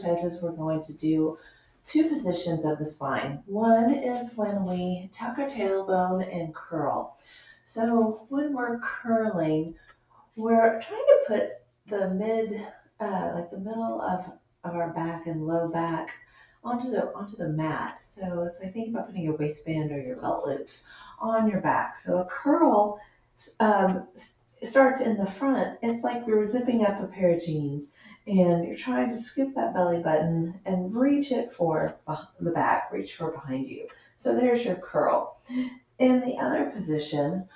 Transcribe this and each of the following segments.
exercises, we're going to do two positions of the spine. One is when we tuck our tailbone and curl. So when we're curling, we're trying to put the like the middle of our back and low back onto the mat. So it's like think about putting your waistband or your belt loops on your back. So a curl starts in the front. It's like you're zipping up a pair of jeans and you're trying to scoop that belly button and reach it for the back, reach for behind you. So there's your curl. In the other position,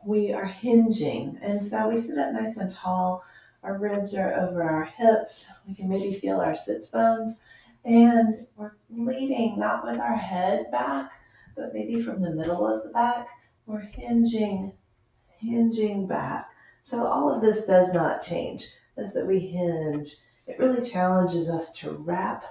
we are hinging. And so we sit up nice and tall. Our ribs are over our hips. We can maybe feel our sits bones. And we're leading not with our head back, but maybe from the middle of the back. We're hinging back. So all of this does not change. As that we hinge. It really challenges us to wrap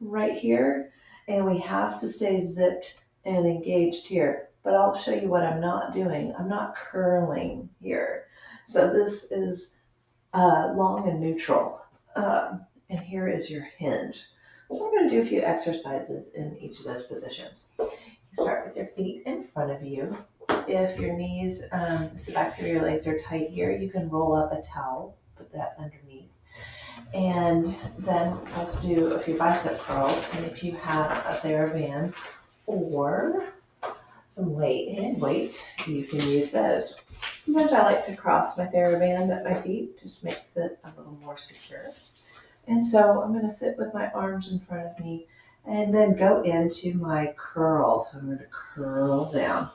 right here. And we have to stay zipped and engaged here. But I'll show you what I'm not doing. I'm not curling here. So this is long and neutral. And here is your hinge. So we're going to do a few exercises in each of those positions. You start with your feet in front of you. If your knees, if the backs of your legs are tight here, you can roll up a towel, put that underneath. And then let's do a few bicep curls. And if you have a TheraBand or some weights, you can use those. Sometimes I like to cross my TheraBand at my feet, just makes it a little more secure. And so I'm going to sit with my arms in front of me and then go into my curl. So I'm going to curl down,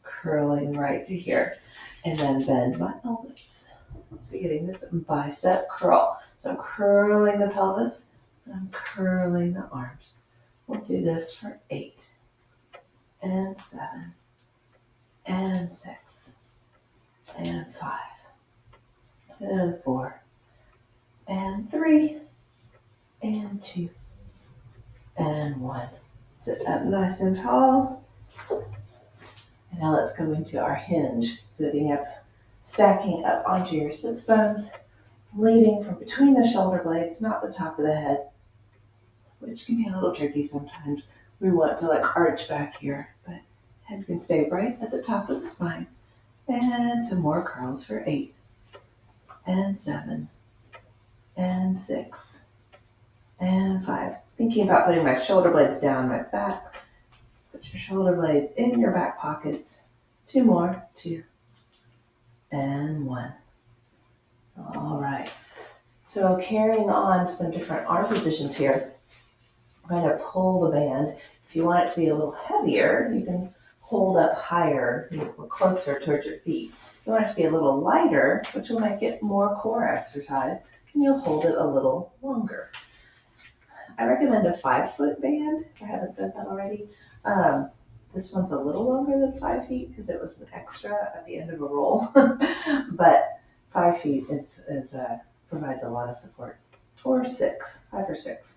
curling right to here, and then bend my elbows. So getting this bicep curl. So I'm curling the pelvis and I'm curling the arms. We'll do this for 8 and 7 and 6 and 5 and 4 and 3 and 2 and 1. Sit up nice and tall. And now let's go into our hinge, sitting up, stacking up onto your sits bones, leading from between the shoulder blades, not the top of the head, which can be a little tricky sometimes. We want to like arch back here, but head can stay right at the top of the spine. And some more curls for 8 and 7 and 6 and 5. Thinking about putting my shoulder blades down my back. Put your shoulder blades in your back pockets. 2 more, 2 and 1. All right. So carrying on some different arm positions here. I'm going to pull the band. If you want it to be a little heavier, you can hold up higher, closer towards your feet. If you want it to be a little lighter, which will make it more core exercise, and you'll hold it a little longer. I recommend a 5-foot band, if I haven't said that already. This one's a little longer than 5 feet because it was an extra at the end of a roll, but 5 feet provides a lot of support. Or 6, 5 or 6.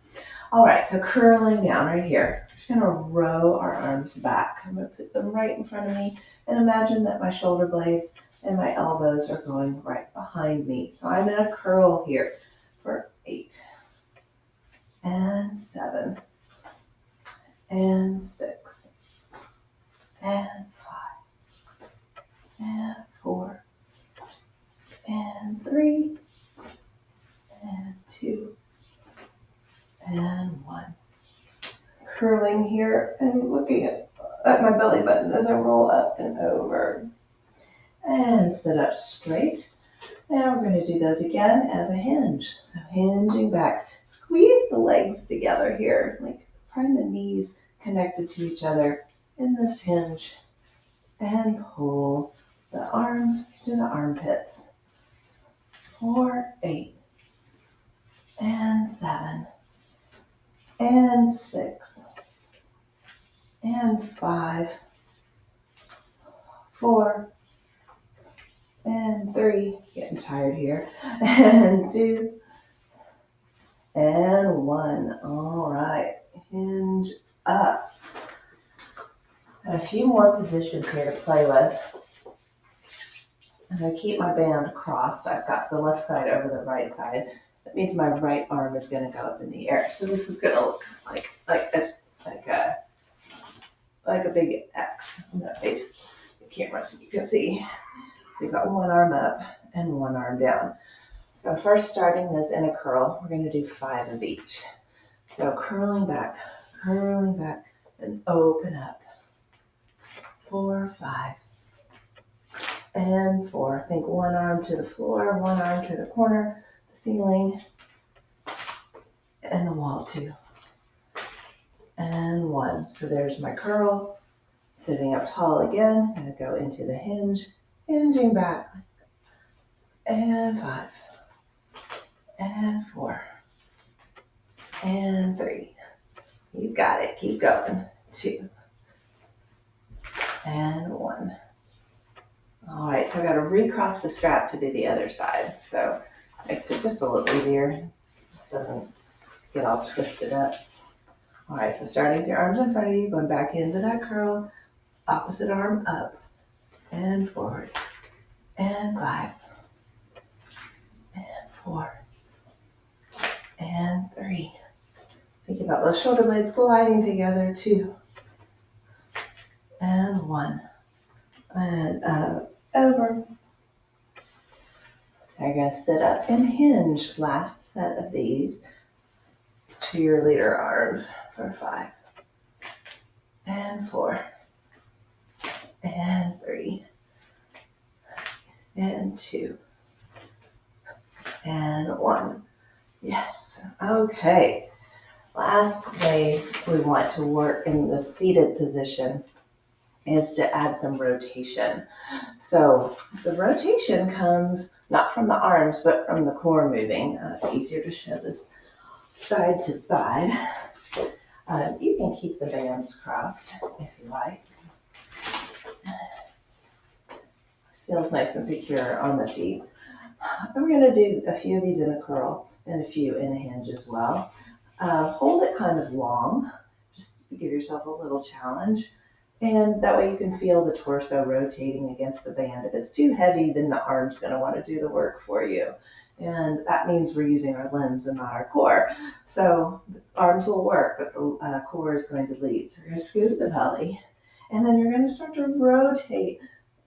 All right, so curling down right here. I'm just gonna row our arms back. I'm gonna put them right in front of me and imagine that my shoulder blades and my elbows are going right behind me. So I'm in a curl here for 8 and 7 and 6 and 5 and 4 and 3 and 2 and 1. Curling here and looking at my belly button as I roll up and over. And sit up straight. Now we're going to do those again as a hinge. So hinging back. Squeeze the legs together here. Like find the knees connected to each other in this hinge. And pull the arms to the armpits. 4, 8 and 7 and 6 and 5, 4 and 3, getting tired here, and 2 and 1. All right, hinge up. And a few more positions here to play with. I'm going to keep my band crossed. I've got the left side over the right side. that means my right arm is going to go up in the air. So this is going to look like a big X. I'm going to face the camera so you can see. So you've got one arm up and one arm down. So first, starting this in a curl, we're going to do 5 of each. So curling back, and open up. 4, 5, and 4. Think one arm to the floor, one arm to the corner, the ceiling, and the wall 2. And 1. So there's my curl. Sitting up tall again. Gonna go into the hinge, hinging back. And 5. And 4. And 3. You got it. Keep going. 2. And 1. All right, so I've got to recross the strap to do the other side. So makes it just a little easier. Doesn't get all twisted up. All right, so starting with your arms in front of you, going back into that curl, opposite arm up and forward, and 5, and 4, and 3. Think about those shoulder blades gliding together, 2, and 1, and up, over. Now you're gonna sit up and hinge. Last set of these cheerleader arms for 5, and 4, and 3, and 2, and 1. Yes, okay. Last way we want to work in the seated position is to add some rotation. So the rotation comes not from the arms, but from the core moving. Easier to show this side to side. You can keep the bands crossed if you like. Feels nice and secure on the feet. And we're going to do a few of these in a curl and a few in a hinge as well. Hold it kind of long, just to give yourself a little challenge. And that way you can feel the torso rotating against the band. If it's too heavy, then the arm's going to want to do the work for you. And that means we're using our limbs and not our core. So the arms will work, but the core is going to lead. So you're going to scoot the belly, and then you're going to start to rotate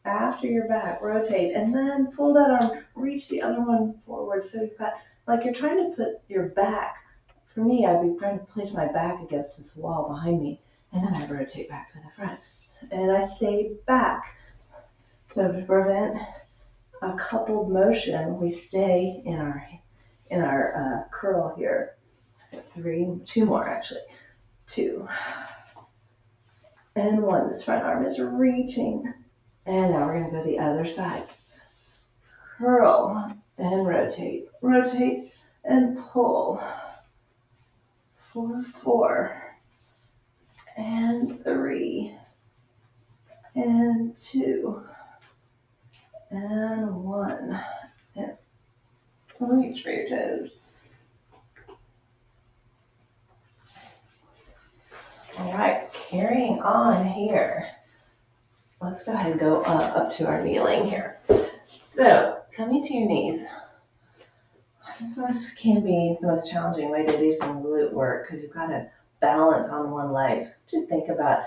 after your back, rotate, and then pull that arm, reach the other one forward. So you've got, like you're trying to put your back, for me, I'd be trying to place my back against this wall behind me, and then I rotate back to the front. And I stay back. So to prevent a coupled motion, we stay in our curl here. 3, 2 more actually. 2. And 1. This front arm is reaching. And now we're going to go the other side. Curl and rotate. Rotate and pull. 4, 4. And 3. And 2. And 1. And reach for your toes. All right, carrying on here. Let's go ahead and go up to our kneeling here. So, coming to your knees. This can be the most challenging way to do some glute work because you've got to balance on one leg. So to think about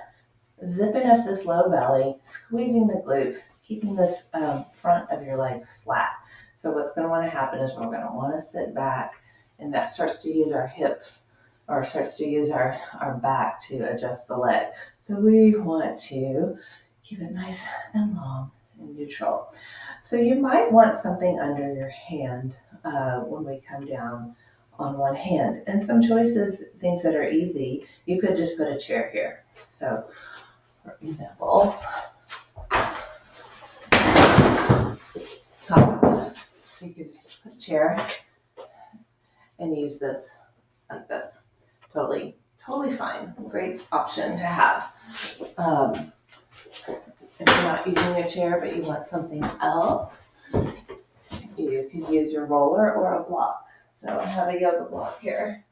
zipping up this low belly, squeezing the glutes, keeping this front of your legs flat. So what's going to want to happen is we're going to want to sit back, and that starts to use our hips or starts to use our back to adjust the leg. So we want to keep it nice and long and neutral. So you might want something under your hand when we come down on one hand. And some choices, things that are easy, you could just put a chair here. So for example, you could just put a chair and use this like this. Totally fine. Great option to have. If you're not using a chair but you want something else, you could use your roller or a block. So I have a yoga block here.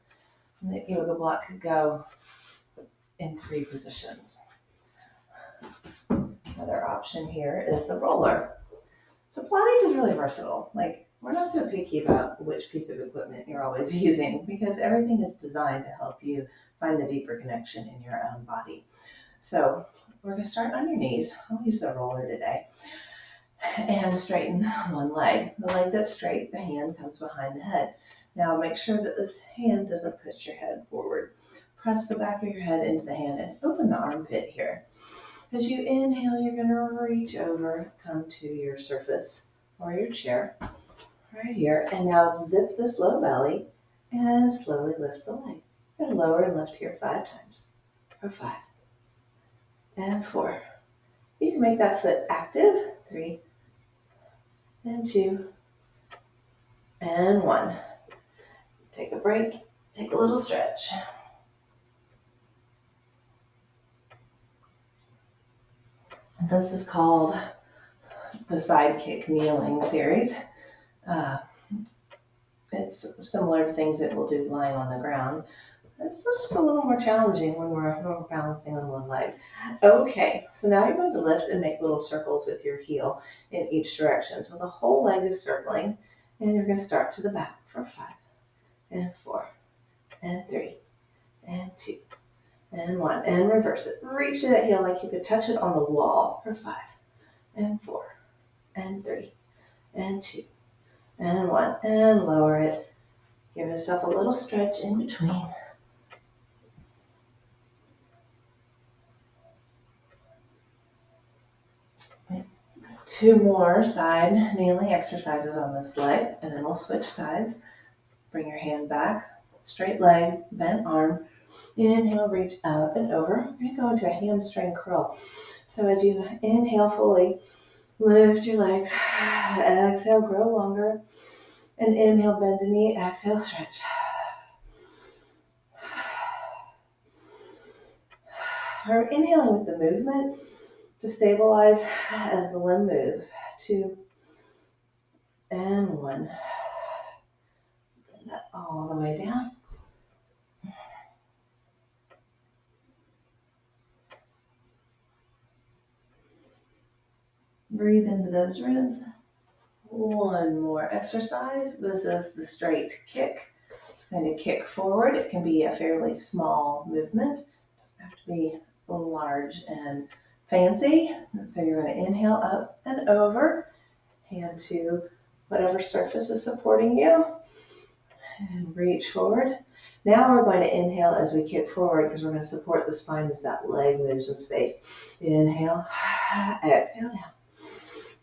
And the yoga block could go in 3 positions. Another option here is the roller. So Pilates is really versatile. Like We're not so picky about which piece of equipment you're always using because everything is designed to help you find the deeper connection in your own body. So we're going to start on your knees. I'll use the roller today. And straighten one leg. The leg that's straight, the hand comes behind the head. Now make sure that this hand doesn't push your head forward. Press the back of your head into the hand and open the armpit here. As you inhale, you're going to reach over, come to your surface or your chair right here. And now zip this low belly and slowly lift the leg. And lower and lift here 5 times. For 5 and 4. You can make that foot active. 3 and 2 and 1. Take a break, take a little stretch. This is called the side kick kneeling series. It's similar to things that we'll do lying on the ground. It's just a little more challenging when we're balancing on one leg. Okay, so now you're going to lift and make little circles with your heel in each direction. So the whole leg is circling, and you're going to start to the back for 5 and 4 and 3 and 2 and 1, and reverse it. Reach that heel like you could touch it on the wall for 5 and 4 and 3 and 2 and 1, and lower it. Give yourself a little stretch in between. Two more side kneeling exercises on this leg, and then we'll switch sides. Bring your hand back, straight leg, bent arm. Inhale, reach up and over. We're going to go into a hamstring curl. So as you inhale fully, lift your legs. Exhale, grow longer. And inhale, bend the knee. Exhale, stretch. We're inhaling with the movement to stabilize as the limb moves. 2 and 1. Bring that all the way down. Breathe into those ribs. One more exercise. This is the straight kick. It's going to kick forward. It can be a fairly small movement. It doesn't have to be large and fancy. So you're going to inhale up and over. Hand to whatever surface is supporting you. And reach forward. Now we're going to inhale as we kick forward because we're going to support the spine as that leg moves in space. Inhale. Exhale down.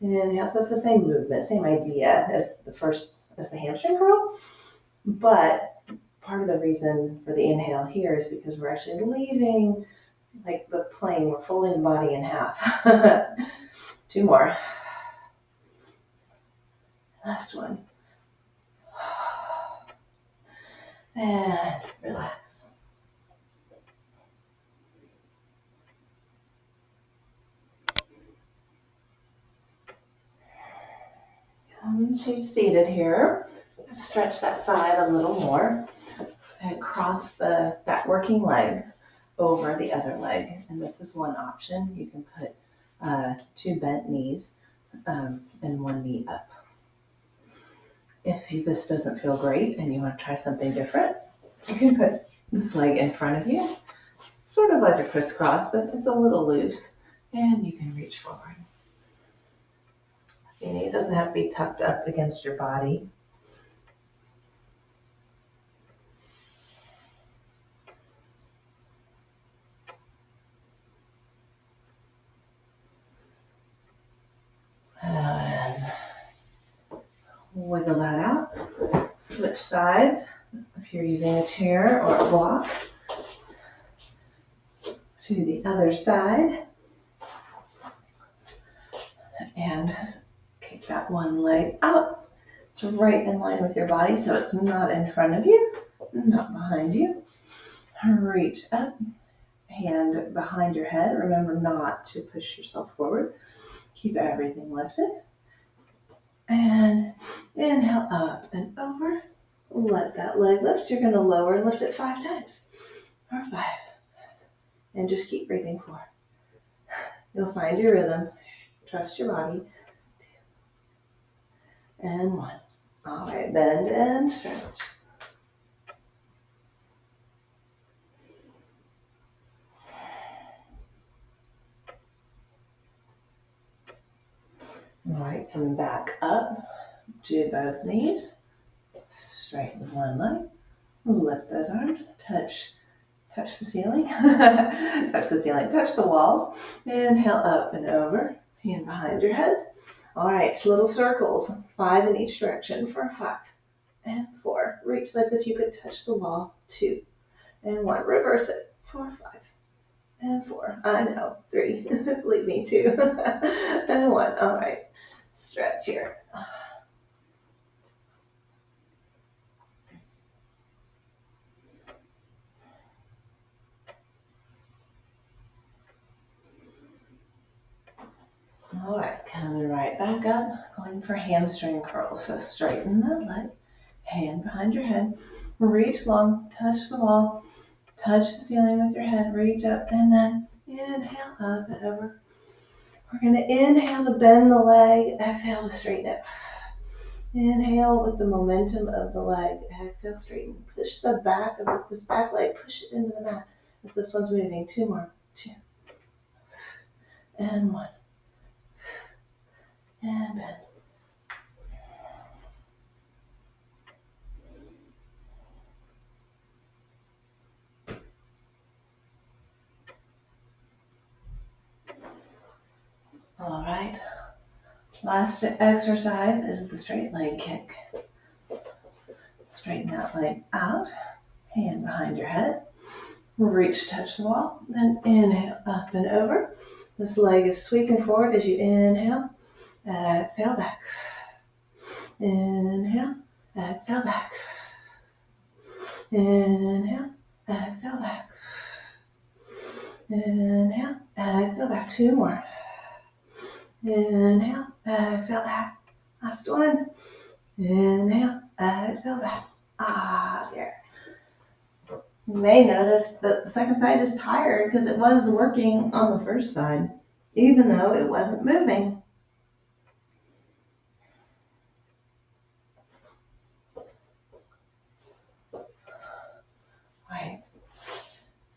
Inhale, so it's the same movement, same idea as the hamstring curl, but part of the reason for the inhale here is because we're actually leaving like the plane, we're folding the body in half. 2 more. Last one. And relax. She's seated here. Stretch that side a little more and cross that working leg over the other leg. And this is one option. You can put 2 bent knees and 1 knee up. If this doesn't feel great and you want to try something different, you can put this leg in front of you, sort of like a crisscross, but it's a little loose, and you can reach forward. It doesn't have to be tucked up against your body. And wiggle that out. Switch sides. If you're using a chair or a block, to the other side. And kick that one leg out. It's right in line with your body, so it's not in front of you, not behind you. Reach up, hand behind your head. Remember not to push yourself forward. Keep everything lifted. And inhale up and over. Let that leg lift. You're going to lower and lift it 5 times. Or 5. And just keep breathing 4. You'll find your rhythm. Trust your body. 2 and 1. All right, bend and stretch. All right, coming back up to both knees. Straighten one leg. Lift those arms. Touch the ceiling. Touch the ceiling. Touch the walls. Inhale up and over. Hand behind your head. All right, little circles. 5 in each direction for 5 and 4. Reach as if you could touch the wall. 2 and 1. Reverse it. 4, 5 and 4. I know. 3. Believe me. 2 and 1. All right. Stretch here. All right, coming right back up, going for hamstring curls. So straighten that leg, hand behind your head, reach long, touch the wall, touch the ceiling with your head, reach up, and then inhale up and over. We're going to inhale to bend the leg, exhale to straighten it. Inhale with the momentum of the leg, exhale, straighten. Push the back of this back leg, push it into the mat. As this one's moving, 2 more, 2 and 1. And bend. All right. Last exercise is the straight leg kick. Straighten that leg out, hand behind your head, reach, touch the wall, then inhale up and over. This leg is sweeping forward as you inhale, exhale back. Inhale, exhale back. Inhale, exhale back. Inhale, exhale back. 2 more. Inhale, exhale back. Last one. Inhale, exhale back. There. You may notice that the second side is tired because it was working on the first side, even though it wasn't moving. Right.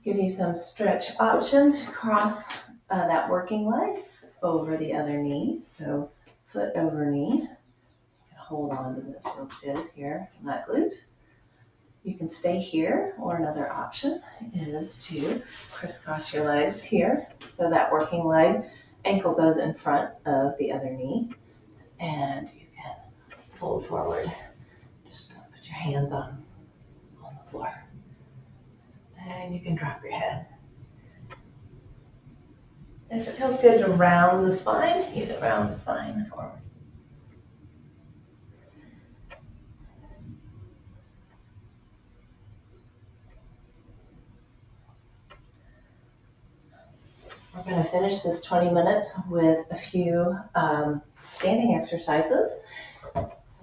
Give you some stretch options. Cross that working leg over the other knee. So foot over knee. Hold on to this, feels good here in that glute. You can stay here, or another option is to crisscross your legs here. So that working leg, ankle goes in front of the other knee, and you can fold forward. Just put your hands on the floor. And you can drop your head. If it feels good to round the spine, you can round the spine forward. We're going to finish this 20 minutes with a few standing exercises.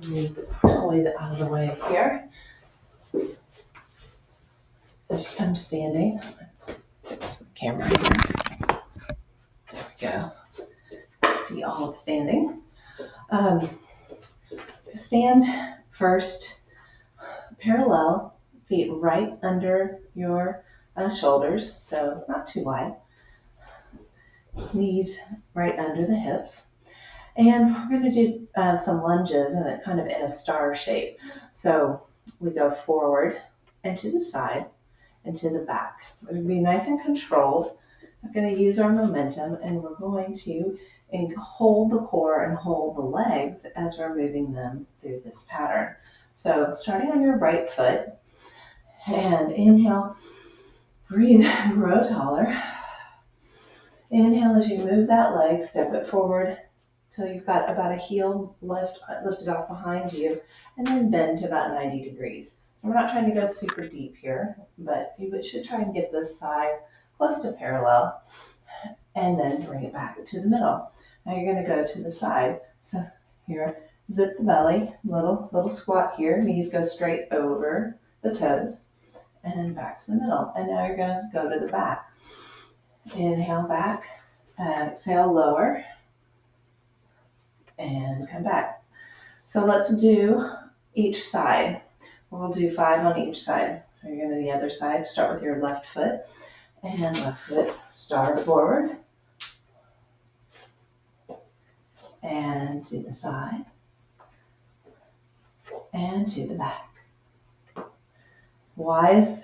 Move the toys out of the way here. So as you come to standing, fix the camera here. There we go. See all of standing. Stand first, parallel, feet right under your shoulders, so not too wide. Knees right under the hips. And we're going to do some lunges and it kind of in a star shape. So we go forward and to the side and to the back. We're going to be nice and controlled. We're going to use our momentum and we're going to hold the core and hold the legs as we're moving them through this pattern. So starting on your right foot and inhale, breathe, grow taller. Inhale as you move that leg, step it forward so you've got about a heel lifted off behind you, and then bend to about 90 degrees. So we're not trying to go super deep here, but you should try and get this thigh close to parallel, and then bring it back to the middle. Now you're going to go to the side. So here, zip the belly, little squat here, knees go straight over the toes, and then back to the middle. And now you're going to go to the back. Inhale back, exhale lower, and come back. So let's do each side. We'll do 5 on each side. So you're going to the other side. Start with your left foot. And left foot, start forward. And to the side. And to the back.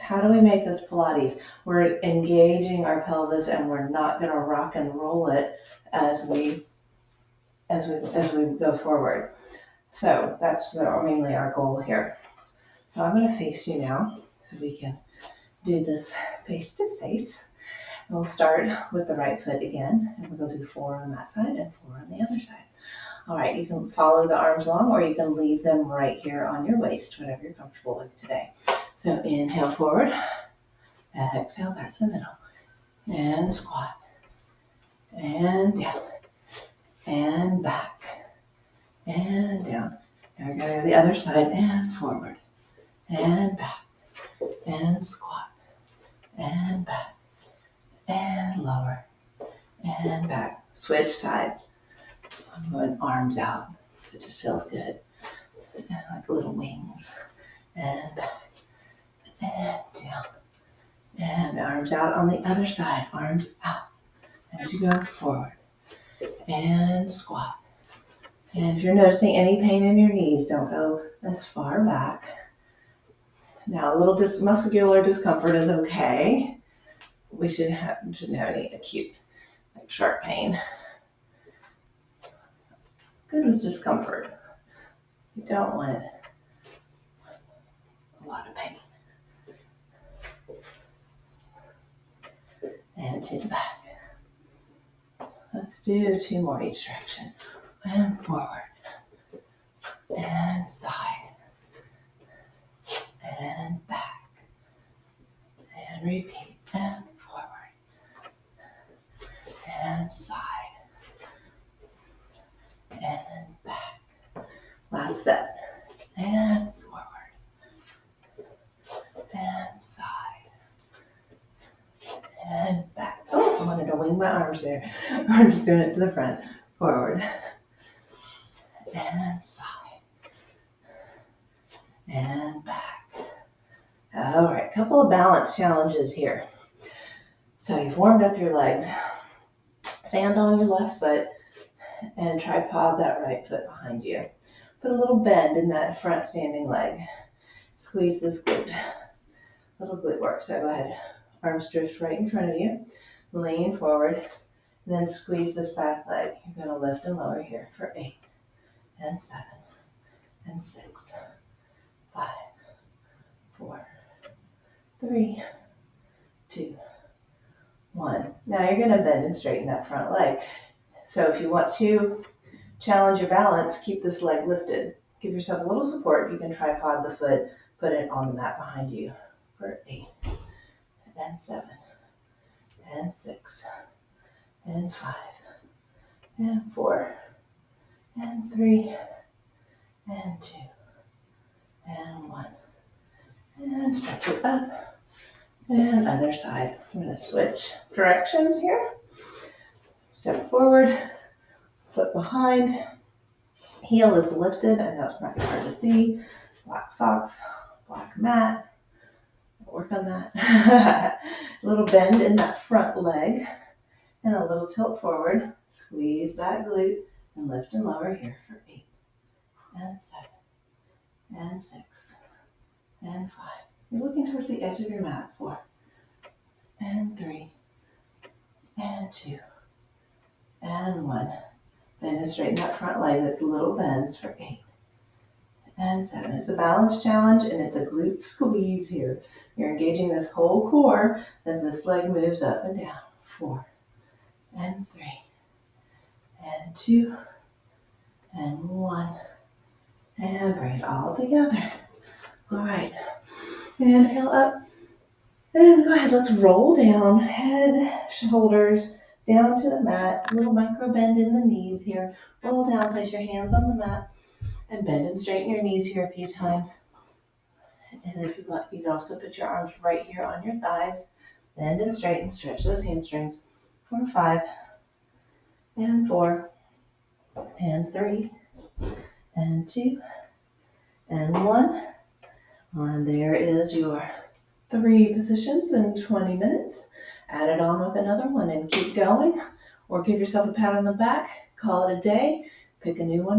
How do we make this Pilates? We're engaging our pelvis and we're not going to rock and roll it as we go forward. So that's mainly our goal here. So I'm going to face you now so we can do this face to face. And we'll start with the right foot again, and we'll do 4 on that side and 4 on the other side. All right, you can follow the arms along or you can leave them right here on your waist, whatever you're comfortable with today. So inhale forward, exhale back to the middle, and squat, and down, and back, and down. Now we're going to go the other side and forward, and back, and squat, and back, and lower, and back. Switch sides. I'm going arms out. It just feels good. Like little wings. And back, and down. And arms out on the other side. Arms out as you go forward. And squat. And if you're noticing any pain in your knees, don't go as far back. Now, a little muscular discomfort is okay. We shouldn't have any acute, like sharp pain. Good with discomfort. You don't want a lot of pain. And to the back. Let's do 2 more each direction. And forward. And side. And back. And repeat. And forward. And side. And back. Last set. And forward. And side. And back. Oh, I wanted to wing my arms there. I'm just doing it to the front. Forward. And side. And back. All right, couple of balance challenges here. So you've warmed up your legs. Stand on your left foot and tripod that right foot behind you. Put a little bend in that front standing leg. Squeeze this glute. Little glute work. So go ahead. Arms drift right in front of you. Lean forward. And then squeeze this back leg. You're going to lift and lower here for 8 and 7 and 6, 5, 4, 3, 2, 1. Now you're going to bend and straighten that front leg. So if you want to challenge your balance, keep this leg lifted. Give yourself a little support. You can tripod the foot, put it on the mat behind you for 8 and 7 and 6 and 5 and 4 and 3 and 2 and 1. And stretch it up. And other side. I'm going to switch directions here. Step forward, foot behind, heel is lifted. I know it's might be hard to see. Black socks, black mat. Work on that. A little bend in that front leg and a little tilt forward. Squeeze that glute and lift and lower here for 8 and 7 and 6 and 5. You're looking towards the edge of your mat. 4 and 3 and 2 and 1. Bend and straighten that front leg. That's little bends for 8 and 7. It's a balance challenge and it's a glute squeeze here. You're engaging this whole core as this leg moves up and down. 4 and 3 and 2 and 1. And bring it all together. All right. Inhale up. And go ahead, let's roll down, head, shoulders, down to the mat. A little micro bend in the knees here. Roll down, place your hands on the mat, and bend and straighten your knees here a few times. And if you want, you can also put your arms right here on your thighs. Bend and straighten, stretch those hamstrings. 4, 5, and 4, and 3, and 2, and 1. And there is your 3 positions in 20 minutes. Add it on with another one and keep going, or give yourself a pat on the back, call it a day, pick a new one to